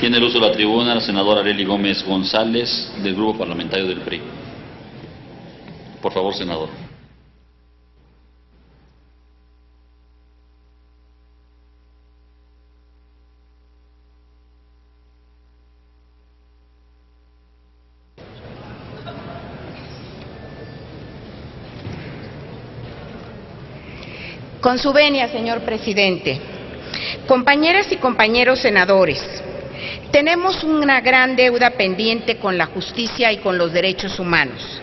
Tiene el uso de la tribuna la senadora Arely Gómez González, del Grupo Parlamentario del PRI. Por favor, senador. Con su venia, señor presidente. Compañeras y compañeros senadores, tenemos una gran deuda pendiente con la justicia y con los derechos humanos.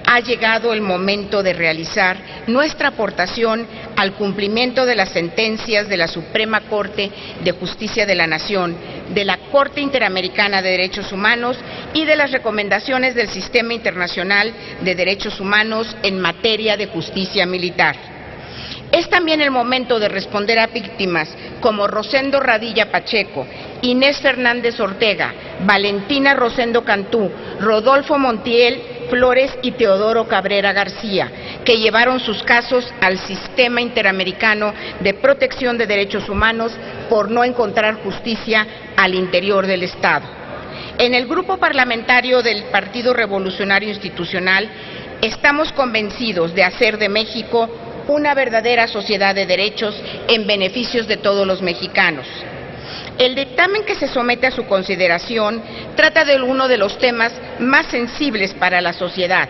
Ha llegado el momento de realizar nuestra aportación al cumplimiento de las sentencias de la Suprema Corte de Justicia de la Nación, de la Corte Interamericana de Derechos Humanos y de las recomendaciones del Sistema Internacional de Derechos Humanos en materia de justicia militar. Es también el momento de responder a víctimas como Rosendo Radilla Pacheco, Inés Fernández Ortega, Valentina Rosendo Cantú, Rodolfo Montiel Flores y Teodoro Cabrera García, que llevaron sus casos al Sistema Interamericano de Protección de Derechos Humanos por no encontrar justicia al interior del Estado. En el Grupo Parlamentario del Partido Revolucionario Institucional estamos convencidos de hacer de México una verdadera sociedad de derechos en beneficios de todos los mexicanos. El dictamen que se somete a su consideración trata de uno de los temas más sensibles para la sociedad.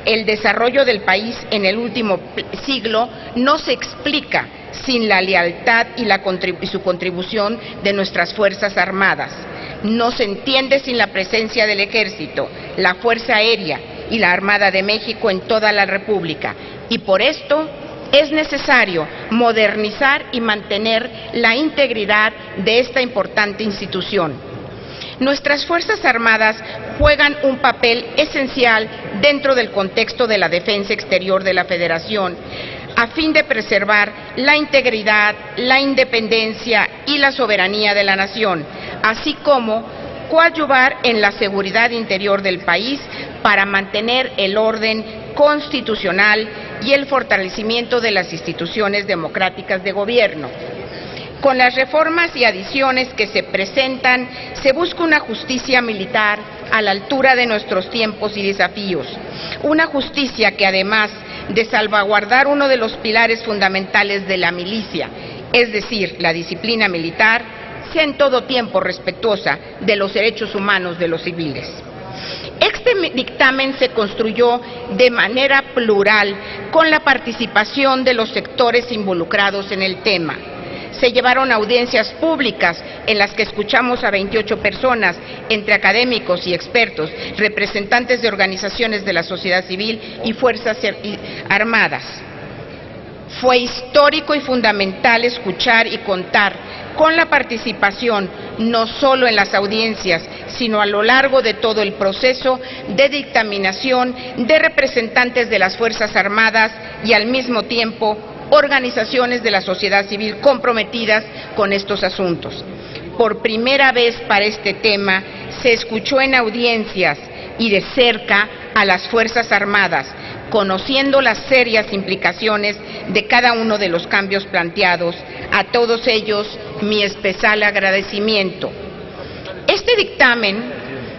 El desarrollo del país en el último siglo no se explica sin la lealtad y su contribución de nuestras Fuerzas Armadas. No se entiende sin la presencia del Ejército, la Fuerza Aérea y la Armada de México en toda la República. Y por esto es necesario modernizar y mantener la integridad de esta importante institución. Nuestras Fuerzas Armadas juegan un papel esencial dentro del contexto de la defensa exterior de la Federación, a fin de preservar la integridad, la independencia y la soberanía de la nación, así como coadyuvar en la seguridad interior del país para mantener el orden constitucional y el fortalecimiento de las instituciones democráticas de gobierno. Con las reformas y adiciones que se presentan, se busca una justicia militar a la altura de nuestros tiempos y desafíos. Una justicia que, además de salvaguardar uno de los pilares fundamentales de la milicia, es decir, la disciplina militar, sea en todo tiempo respetuosa de los derechos humanos de los civiles. Este dictamen se construyó de manera plural con la participación de los sectores involucrados en el tema. Se llevaron audiencias públicas en las que escuchamos a 28 personas, entre académicos y expertos, representantes de organizaciones de la sociedad civil y Fuerzas Armadas. Fue histórico y fundamental escuchar y contar con la participación no solo en las audiencias, sino a lo largo de todo el proceso de dictaminación de representantes de las Fuerzas Armadas y al mismo tiempo organizaciones de la sociedad civil comprometidas con estos asuntos. Por primera vez para este tema se escuchó en audiencias y de cerca a las Fuerzas Armadas, conociendo las serias implicaciones de cada uno de los cambios planteados. A todos ellos mi especial agradecimiento. Este dictamen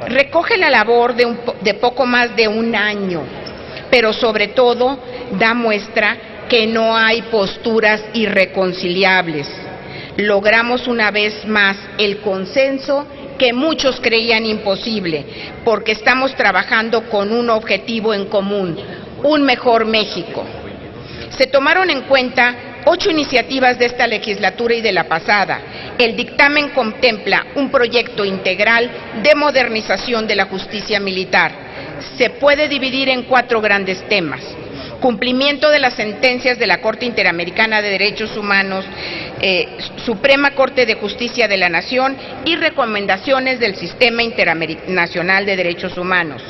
recoge la labor de poco más de un año, pero sobre todo da muestra que no hay posturas irreconciliables. Logramos una vez más el consenso que muchos creían imposible, porque estamos trabajando con un objetivo en común, un mejor México. Se tomaron en cuenta 8 iniciativas de esta legislatura y de la pasada. El dictamen contempla un proyecto integral de modernización de la justicia militar. Se puede dividir en 4 grandes temas: cumplimiento de las sentencias de la Corte Interamericana de Derechos Humanos, Suprema Corte de Justicia de la Nación y recomendaciones del Sistema Internacional de Derechos Humanos.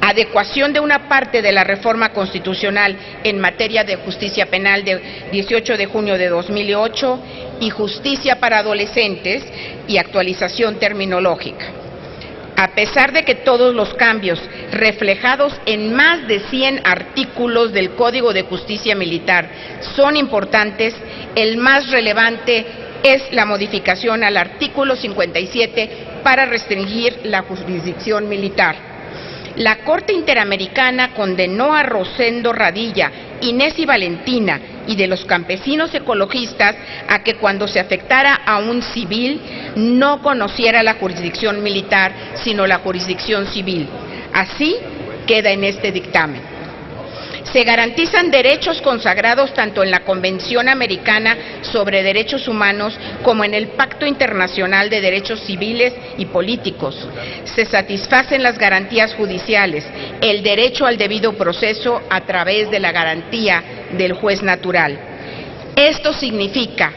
Adecuación de una parte de la reforma constitucional en materia de justicia penal de 18 de junio de 2008 y justicia para adolescentes y actualización terminológica. A pesar de que todos los cambios reflejados en más de 100 artículos del Código de Justicia Militar son importantes, el más relevante es la modificación al artículo 57 para restringir la jurisdicción militar. La Corte Interamericana condenó a Rosendo Radilla, Inés y Valentina y de los campesinos ecologistas a que cuando se afectara a un civil no conociera la jurisdicción militar, sino la jurisdicción civil. Así queda en este dictamen. Se garantizan derechos consagrados tanto en la Convención Americana sobre Derechos Humanos como en el Pacto Internacional de Derechos Civiles y Políticos. Se satisfacen las garantías judiciales, el derecho al debido proceso a través de la garantía del juez natural. Esto significa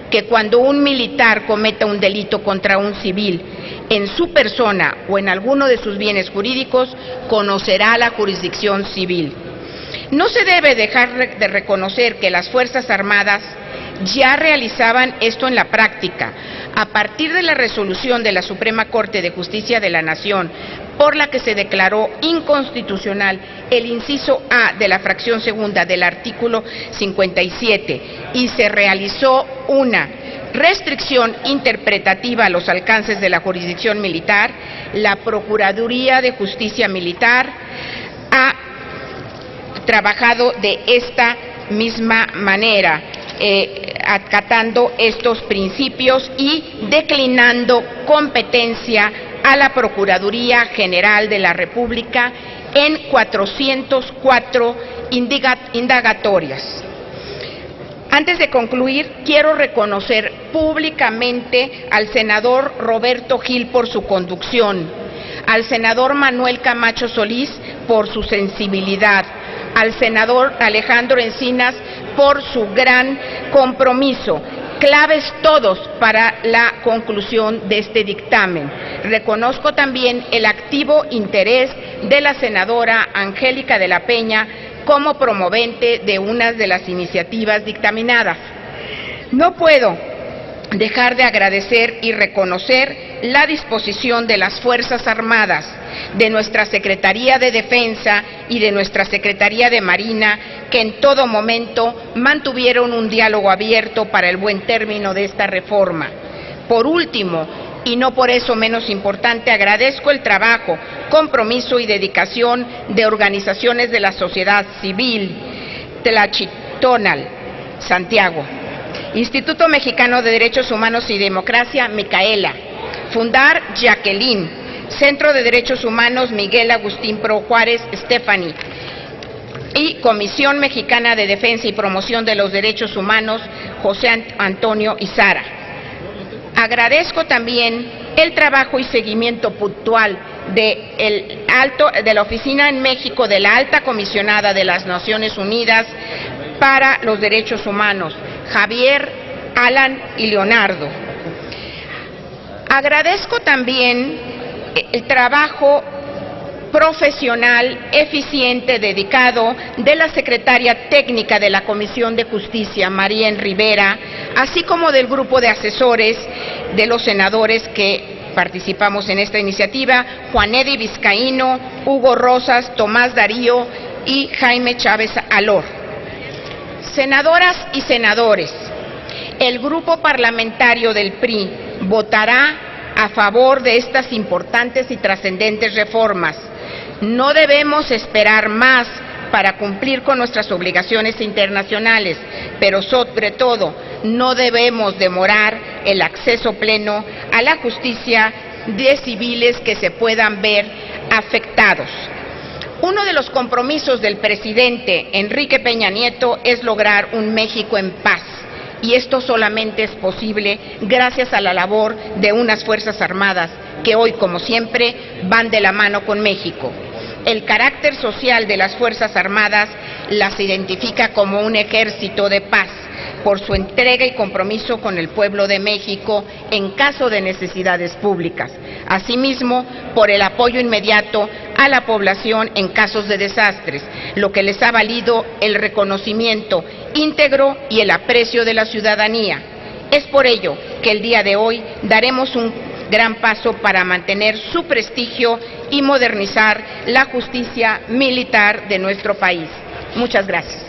que cuando un militar cometa un delito contra un civil, en su persona o en alguno de sus bienes jurídicos, conocerá la jurisdicción civil. No se debe dejar de reconocer que las Fuerzas Armadas ya realizaban esto en la práctica, a partir de la resolución de la Suprema Corte de Justicia de la Nación, por la que se declaró inconstitucional el inciso A de la fracción segunda del artículo 57 y se realizó una restricción interpretativa a los alcances de la jurisdicción militar. La Procuraduría de Justicia Militar ha trabajado de esta misma manera, acatando estos principios y declinando competencia a la Procuraduría General de la República en 404 indagatorias. Antes de concluir, quiero reconocer públicamente al senador Roberto Gil por su conducción, al senador Manuel Camacho Solís por su sensibilidad, al senador Alejandro Encinas por su gran compromiso, claves todos para la conclusión de este dictamen. Reconozco también el activo interés de la senadora Angélica de la Peña como promovente de unas de las iniciativas dictaminadas. No puedo dejar de agradecer y reconocer la disposición de las Fuerzas Armadas, de nuestra Secretaría de Defensa y de nuestra Secretaría de Marina, que en todo momento mantuvieron un diálogo abierto para el buen término de esta reforma. Por último, y no por eso menos importante, agradezco el trabajo, compromiso y dedicación de organizaciones de la sociedad civil, Tlachitonal, Santiago, Instituto Mexicano de Derechos Humanos y Democracia, Micaela, Fundar Jacqueline, Centro de Derechos Humanos Miguel Agustín Pro Juárez, Stephanie, y Comisión Mexicana de Defensa y Promoción de los Derechos Humanos, José Antonio y Sara. Agradezco también el trabajo y seguimiento puntual de la Oficina en México de la Alta Comisionada de las Naciones Unidas para los Derechos Humanos, Javier, Alan y Leonardo. Agradezco también el trabajo profesional, eficiente, dedicado de la secretaria técnica de la Comisión de Justicia, Marien Rivera, así como del grupo de asesores de los senadores que participamos en esta iniciativa, Juan Edi Vizcaíno, Hugo Rosas, Tomás Darío y Jaime Chávez Alor. Senadoras y senadores, el grupo parlamentario del PRI votará a favor de estas importantes y trascendentes reformas. No debemos esperar más para cumplir con nuestras obligaciones internacionales, pero sobre todo no debemos demorar el acceso pleno a la justicia de civiles que se puedan ver afectados. Uno de los compromisos del presidente Enrique Peña Nieto es lograr un México en paz. Y esto solamente es posible gracias a la labor de unas Fuerzas Armadas que hoy, como siempre, van de la mano con México. El carácter social de las Fuerzas Armadas las identifica como un ejército de paz, por su entrega y compromiso con el pueblo de México en caso de necesidades públicas. Asimismo, por el apoyo inmediato a la población en casos de desastres, lo que les ha valido el reconocimiento íntegro y el aprecio de la ciudadanía. Es por ello que el día de hoy daremos un gran paso para mantener su prestigio y modernizar la justicia militar de nuestro país. Muchas gracias.